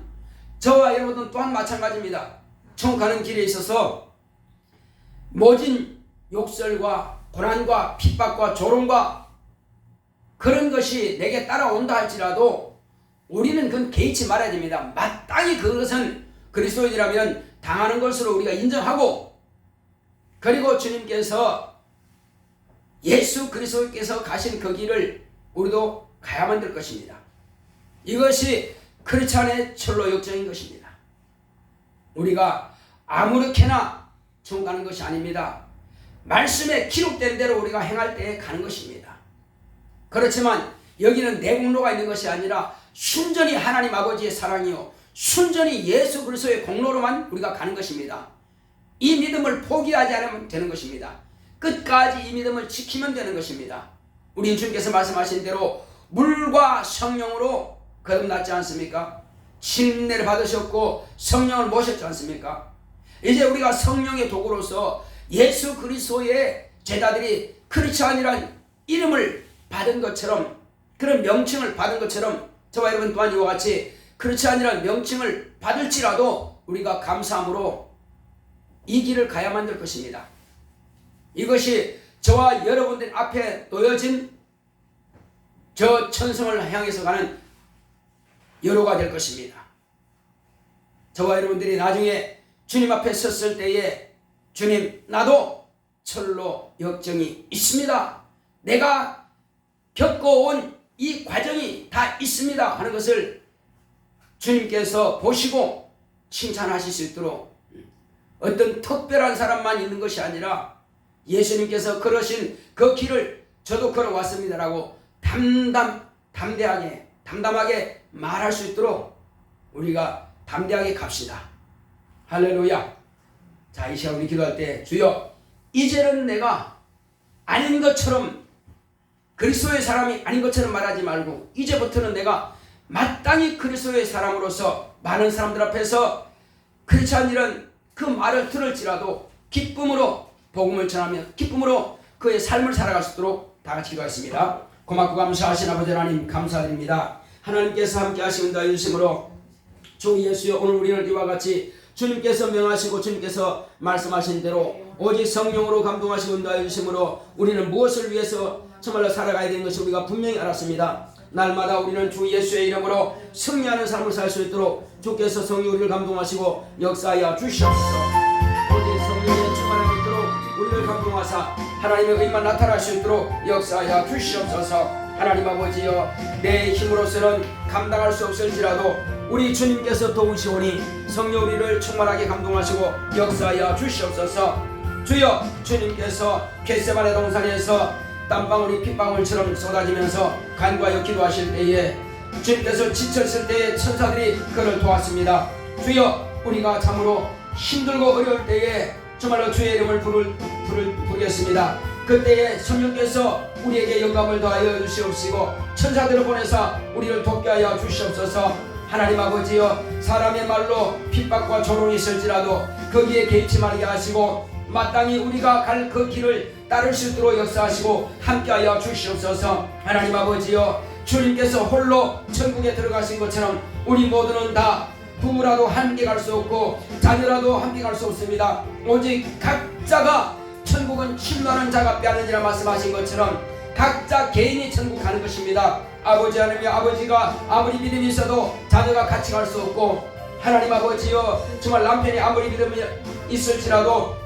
저와 여러분은 또한 마찬가지입니다. 천국 가는 길에 있어서 모진 욕설과 고난과 핍박과 조롱과 그런 것이 내게 따라온다 할지라도 우리는 그건 개의치 말아야 됩니다. 마땅히 그것은 그리스도인이라면 당하는 것으로 우리가 인정하고, 그리고 주님께서 예수 그리스도께서 가신 그 길을 우리도 가야만 될 것입니다. 이것이 크리스찬의 철로 역정인 것입니다. 우리가 아무렇게나 천국 가는 것이 아닙니다. 말씀에 기록된 대로 우리가 행할 때에 가는 것입니다. 그렇지만 여기는 내공로가 있는 것이 아니라 순전히 하나님 아버지의 사랑이요 순전히 예수 그리스도의 공로로만 우리가 가는 것입니다. 이 믿음을 포기하지 않으면 되는 것입니다. 끝까지 이 믿음을 지키면 되는 것입니다. 우리 주님께서 말씀하신 대로 물과 성령으로 거듭났지 않습니까? 침례를 받으셨고 성령을 모셨지 않습니까? 이제 우리가 성령의 도구로서 예수 그리스도의 제자들이 크리스찬이란 이름을 받은 것처럼, 그런 명칭을 받은 것처럼 저와 여러분 또한 이와 같이 크리스찬이란 명칭을 받을지라도 우리가 감사함으로 이 길을 가야만 될 것입니다. 이것이 저와 여러분들 앞에 놓여진 저 천성을 향해서 가는 여로가 될 것입니다. 저와 여러분들이 나중에 주님 앞에 섰을 때에 주님, 나도 철로 역정이 있습니다. 내가 겪어온 이 과정이 다 있습니다 하는 것을 주님께서 보시고 칭찬하실 수 있도록, 어떤 특별한 사람만 있는 것이 아니라 예수님께서 걸으신 그 길을 저도 걸어왔습니다라고 담담하게 말할 수 있도록 우리가 담대하게 갑시다. 할렐루야. 자, 이 시간 우리 기도할 때, 주여, 이제는 내가 아닌 것처럼, 그리스도의 사람이 아닌 것처럼 말하지 말고 이제부터는 내가 마땅히 그리스도의 사람으로서 많은 사람들 앞에서 크리스찬이란 그 말을 들을지라도 기쁨으로 복음을 전하며 기쁨으로 그의 삶을 살아갈 수 있도록 다 같이 기도하겠습니다. 고맙고 감사하신 아버지 하나님, 감사드립니다. 하나님께서 함께 하시는 다 주심으로 주 예수여, 오늘 우리는 이와 같이 주님께서 명하시고 주님께서 말씀하신 대로 오직 성령으로 감동하시고 인도하여 주심으로 우리는 무엇을 위해서 정말로 살아가야 되는 것을 우리가 분명히 알았습니다. 날마다 우리는 주 예수의 이름으로 승리하는 삶을 살 수 있도록 주께서 성령 우리를 감동하시고 역사하여 주시옵소서. 오직 성령의 충만함이 있도록 우리를 감동하사 하나님의 의만 나타날 수 있도록 역사하여 주시옵소서. 하나님 아버지여, 내 힘으로서는 감당할 수 없을지라도 우리 주님께서 도우시오니 성령 우리를 충만하게 감동하시고 역사하여 주시옵소서. 주여, 주님께서 겟세마네 동산에서 땀방울이 핏방울처럼 쏟아지면서 간구하여 기도하실 때에 주님께서 지쳤을 때에 천사들이 그를 도왔습니다. 주여, 우리가 참으로 힘들고 어려울 때에 정말로 주의 이름을 부르겠습니다. 그때에 성령께서 우리에게 영감을 더하여 주시옵시고 천사들을 보내사 우리를 돕게 하여 주시옵소서. 하나님 아버지여, 사람의 말로 핍박과 조롱이 있을지라도 거기에 개의치 말게 하시고 마땅히 우리가 갈 그 길을 따를 수 있도록 역사하시고 함께하여 주시옵소서. 하나님 아버지여, 주님께서 홀로 천국에 들어가신 것처럼 우리 모두는 다 부부라도 함께 갈 수 없고 자녀라도 함께 갈 수 없습니다. 오직 각자가 천국은 침노하는 자가 빼앗는지라 말씀하신 것처럼 각자 개인이 천국 가는 것입니다. 아버지 하나님, 아버지가 아무리 믿음이 있어도 자녀가 같이 갈 수 없고, 하나님 아버지여, 정말 남편이 아무리 믿음이 있을지라도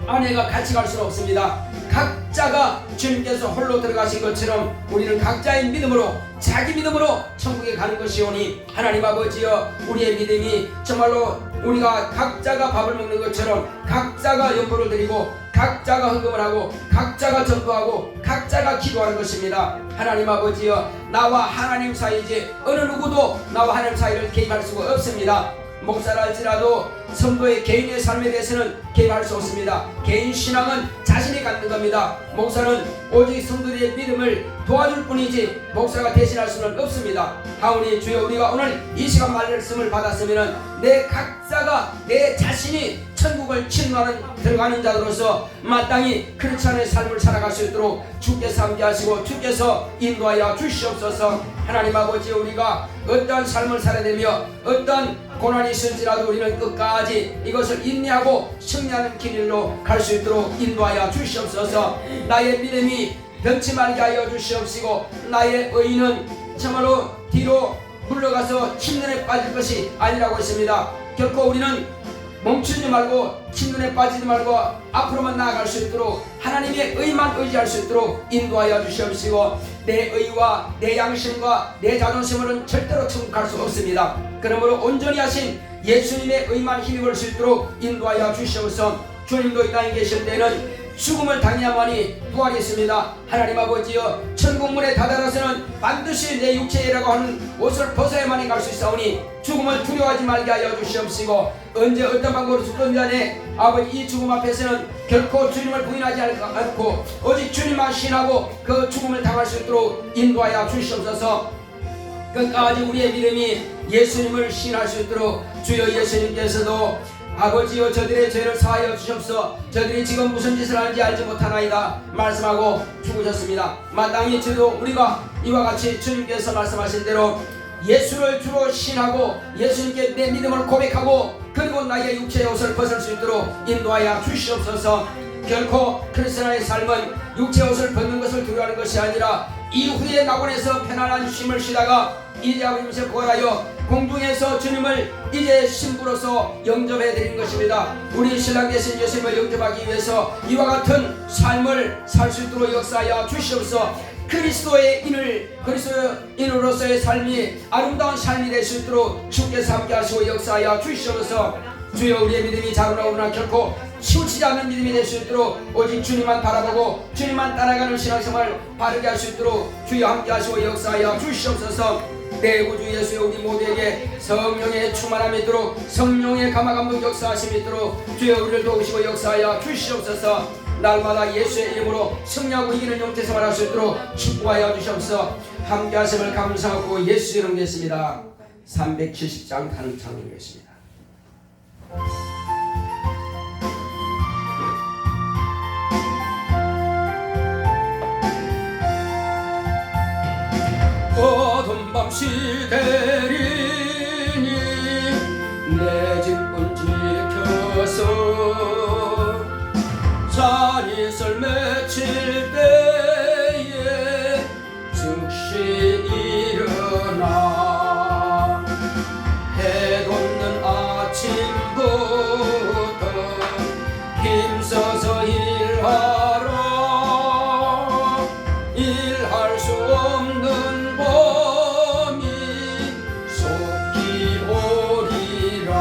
아내가 같이 갈 수는 없습니다. 각자가 주님께서 홀로 들어가신 것처럼 우리는 각자의 믿음으로, 자기 믿음으로 천국에 가는 것이오니 하나님 아버지여, 우리의 믿음이 정말로 우리가 각자가 밥을 먹는 것처럼 각자가 연보를 드리고 각자가 헌금을 하고 각자가 전도하고 각자가 기도하는 것입니다. 하나님 아버지여, 나와 하나님 사이지 어느 누구도 나와 하나님 사이를 개입할 수가 없습니다. 목사라 할지라도 성도의 개인의 삶에 대해서는 개입할 수 없습니다. 개인 신앙은 자신이 갖는 겁니다. 목사는 오직 성도들의 믿음을 도와줄 뿐이지 목사가 대신할 수는 없습니다. 하오니 주여, 우리가 오늘 이 시간 말씀을 받았으면 내 각자가 내 자신이 천국을 침노하는 들어가는 자로서 마땅히 크리스찬의 삶을 살아갈 수 있도록 주께서 함께하시고 주께서 인도하여 주시옵소서. 하나님 아버지, 우리가 어떠한 삶을 살아야 되며 어떠한 고난이 있을지라도 우리는 끝까지 이것을 인내하고 승리하는 길로 갈 수 있도록 인도하여 주시옵소서. 나의 믿음이 변치 말게 하여 주시옵시고 나의 의는 정말로 뒤로 물러가서 침륜에 빠질 것이 아니라고 했습니다. 결코 우리는 멈추지 말고 침륜에 빠지지 말고 앞으로만 나아갈 수 있도록 하나님의 의만 의지할 수 있도록 인도하여 주시옵시고 내 의와 내 양심과 내 자존심으로는 절대로 천국 갈 수 없습니다. 그러므로 온전히 하신 예수님의 의만 힘입을 수 있도록 인도하여 주시옵소서. 주님도 이 땅에 계실 때는 죽음을 당해야만이 부활이 있습니다. 하나님 아버지여, 천국문에 다다라서는 반드시 내 육체라고 하는 옷을 벗어야만이 갈 수 있사오니 죽음을 두려워하지 말게 하여 주시옵시고 언제 어떤 방법으로 죽든 간에 아버지, 이 죽음 앞에서는 결코 주님을 부인하지 않고 오직 주님만 신하고 그 죽음을 당할 수 있도록 인도하여 주시옵소서. 끝까지 우리의 믿음이 예수님을 신할 수 있도록 주여, 예수님께서도 아버지여 저들의 죄를 사하여 주옵소서. 저들이 지금 무슨 짓을 하는지 알지 못하나이다 말씀하고 죽으셨습니다. 마땅히 저도 우리가 이와 같이 주님께서 말씀하신 대로 예수를 주로 신하고 예수님께 내 믿음을 고백하고 그리고 나의 육체의 옷을 벗을 수 있도록 인도하여 주시옵소서. 결코 크리스천의 삶은 육체의 옷을 벗는 것을 두려워하는 것이 아니라 이후에 낙원에서 편안한 쉼을 쉬다가 이제 아버님께 구하여 공중에서 주님을 이제 신부로서 영접해 드린 것입니다. 우리 신랑 되신 예수님을 영접하기 위해서 이와 같은 삶을 살 수 있도록 역사하여 주시옵소서. 그리스도의 인으로서의 삶이 아름다운 삶이 될 수 있도록 주께서 함께 하시고 역사하여 주시옵소서. 주여 우리의 믿음이 작으나 오르나 결코 치우치지 않는 믿음이 될 수 있도록 오직 주님만 바라보고 주님만 따라가는 신앙생활을 바르게 할 수 있도록 주여 함께 하시고 역사하여 주시옵소서. 내 구주 예수여 우리 모두에게 성령의 충만함이 있도록 성령의 감화감동 역사하심이 있도록 주여 우리를 도우시고 역사하여 주시옵소서. 날마다 예수의 이름으로 승리하고 이기는 영태생활 할 수 있도록 축복하여 주시옵소서. 함께 하심을 감사하고 예수 이름 겠습니다. 370장 단창이겠습니다. 어둠 밤 시대리니 내 집은 지켜서 잔이슬 맺힐 때에 즉시 일어나 해 돋는 아침부터 힘써서 일하라. 일할 수 없는 범이 속히 오리라.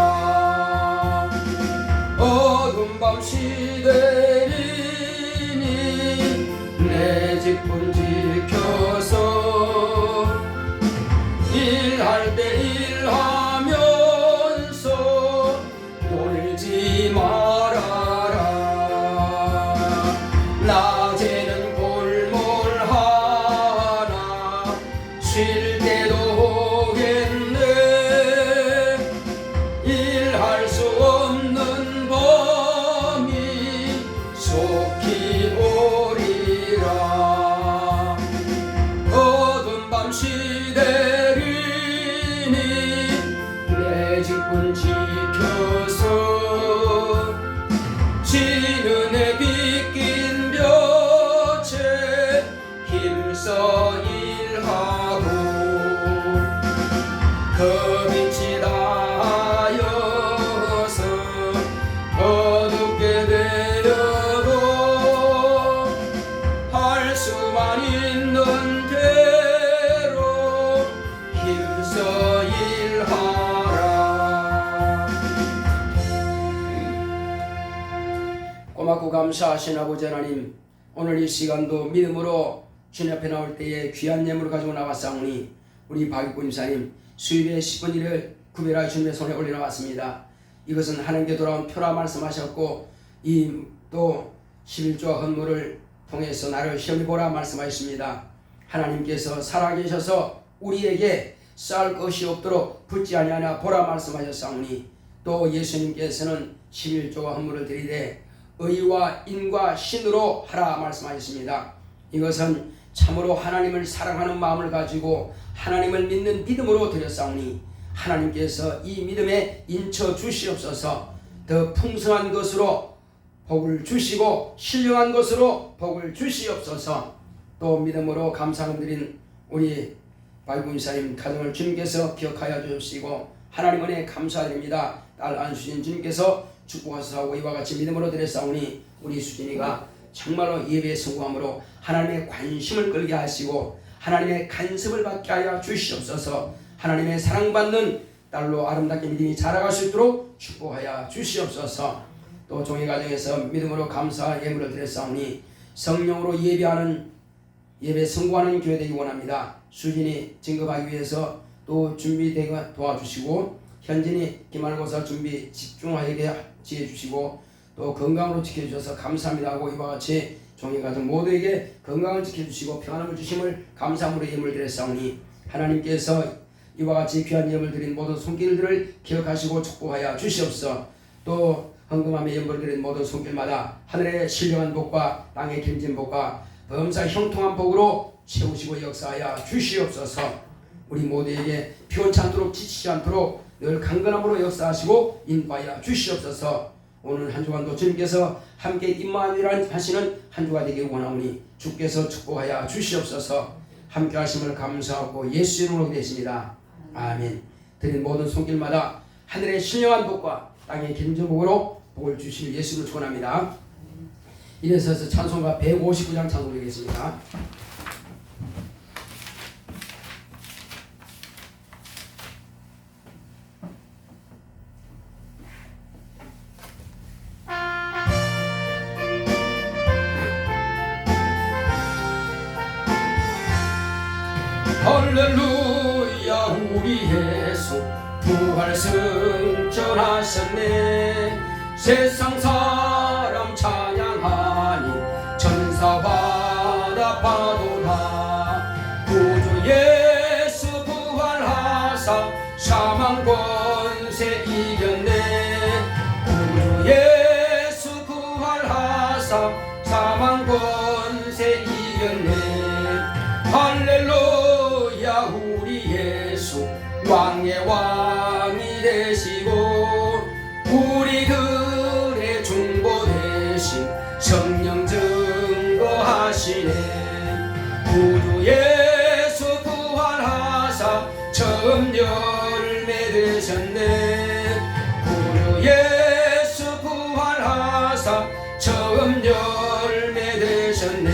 어둠 밤 시대리니 내 집은 지켜서 일할 때 일하면서 놀지 말아라. 낮에는 골몰하나 쉴 때도 오겠네. 일할 수 없는 범이 속히 오리라. 어두운 밤 시대리니 내 집은 지켜서 지는 해 빗긴 볕에 힘써 일하고 그 빛이 닿아여서 어둡게 되어도 할 수만 있는 대로 힘써 일하라. 고맙고 감사하신 아버지 하나님, 오늘 이 시간도 믿음으로 주님 앞에 나올 때에 귀한 예물을 가지고 나왔사오니 우리 박익군사님 수입의 10분 1을 구별하여 주님의 손에 올려놓았습니다. 이것은 하나님께 돌아온 표라 말씀하셨고 이 또 11조와 헌물을 통해서 나를 시험해 보라 말씀하셨습니다. 하나님께서 살아계셔서 우리에게 쌀 것이 없도록 붙지 아니하나 보라 말씀하셨사오니 또 예수님께서는 11조와 헌물을 드리되 의와 인과 신으로 하라 말씀하셨습니다. 이것은 참으로 하나님을 사랑하는 마음을 가지고 하나님을 믿는 믿음으로 드렸사오니 하나님께서 이 믿음에 인쳐 주시옵소서. 더 풍성한 것으로 복을 주시고 신령한 것으로 복을 주시옵소서. 또 믿음으로 감사함 드린 우리 박군사님 가정을 주님께서 기억하여 주시고 하나님 은혜 감사드립니다. 딸 안수진 주님께서 축복하소서. 이와 같이 믿음으로 드렸사오니 우리 수진이가 정말로 예배에 성공함으로 하나님의 관심을 끌게 하시고 하나님의 간섭을 받게 하여 주시옵소서. 하나님의 사랑받는 딸로 아름답게 믿음이 자라갈 수 있도록 축복하여 주시옵소서. 또 종의 가정에서 믿음으로 감사 예물을 드렸사오니 성령으로 예배하는 예배 성공하는 교회 되기 원합니다. 수진이 증거하기 위해서 또 준비되게 도와주시고 현진이 기말고사 준비 집중하게 지혜주시고 또 건강으로 지켜주셔서 감사합니다 하고 이와 같이 종의 가정 모두에게 건강을 지켜주시고 평안함을 주심을 감사함으로 예물 드렸사오니 하나님께서 이와 같이 귀한 예물 드린 모든 손길들을 기억하시고 축복하여 주시옵소서. 또 헌금함에 연벌드린 모든 손길마다 하늘의 신령한 복과 땅의 길진 복과 범사 형통한 복으로 채우시고 역사하여 주시옵소서. 우리 모두에게 피곤치 않도록 지치지 않도록 늘 강건함으로 역사하시고 인도하여 주시옵소서. 오늘 한 주간도 주님께서 함께 임마누엘 하시는 한 주가 되길 원하오니 주께서 축복하여 주시옵소서. 함께 하심을 감사하고 예수 이름으로 되십니다. 아멘. 드린 모든 손길마다 하늘의 신령한 복과 땅의 길진 복으로 복을 주실 예수를 축원합니다. 이래서 찬송가 159장 찬송드리겠습니다. 할렐루야 우리 예수 부활 승천하셨네. 세상 사람 찬양하니 천사마다 파도다. 구주 예수 부활하사 사망 권세 이겼네. 구주 예수 부활하사 사망 권세 이겼네. 할렐루야 우리 예수 왕의 왕이 되시고 우리들의 중보 대신 성령 증거하시네. 구주 예수 부활하사 처음 열매 되셨네. 구주 예수 부활하사 처음 열매 되셨네.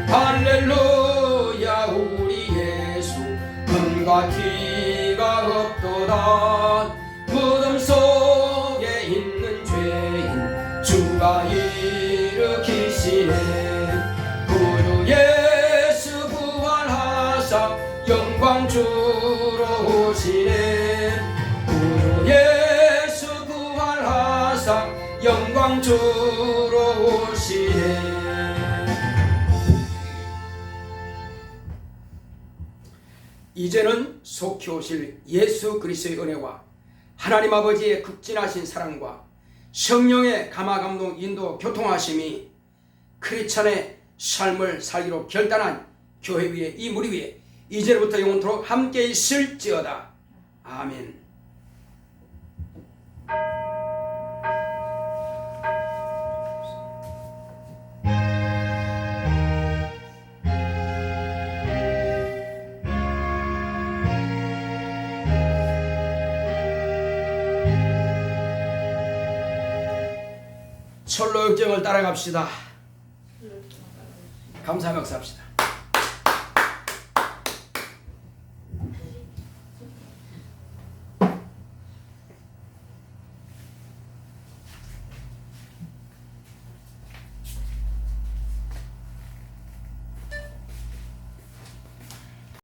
할렐루야 우리 예수 금과 티가 없도다. 무덤 속에 있는 죄인 주가 일으키시네. 구주 예수 부활하사 영광 주러 오시네. 구주 예수 부활하사 영광 주러 오시네. 이제는 속히 오실 예수 그리스도의 은혜와 하나님 아버지의 극진하신 사랑과 성령의 감화감동 인도 교통하심이 크리스찬의 삶을 살기로 결단한 교회 위에 이 무리 위에 이제부터 영원토록 함께 있을지어다. 아멘. 철로 역정을 따라갑시다. 감사 멱사합시다.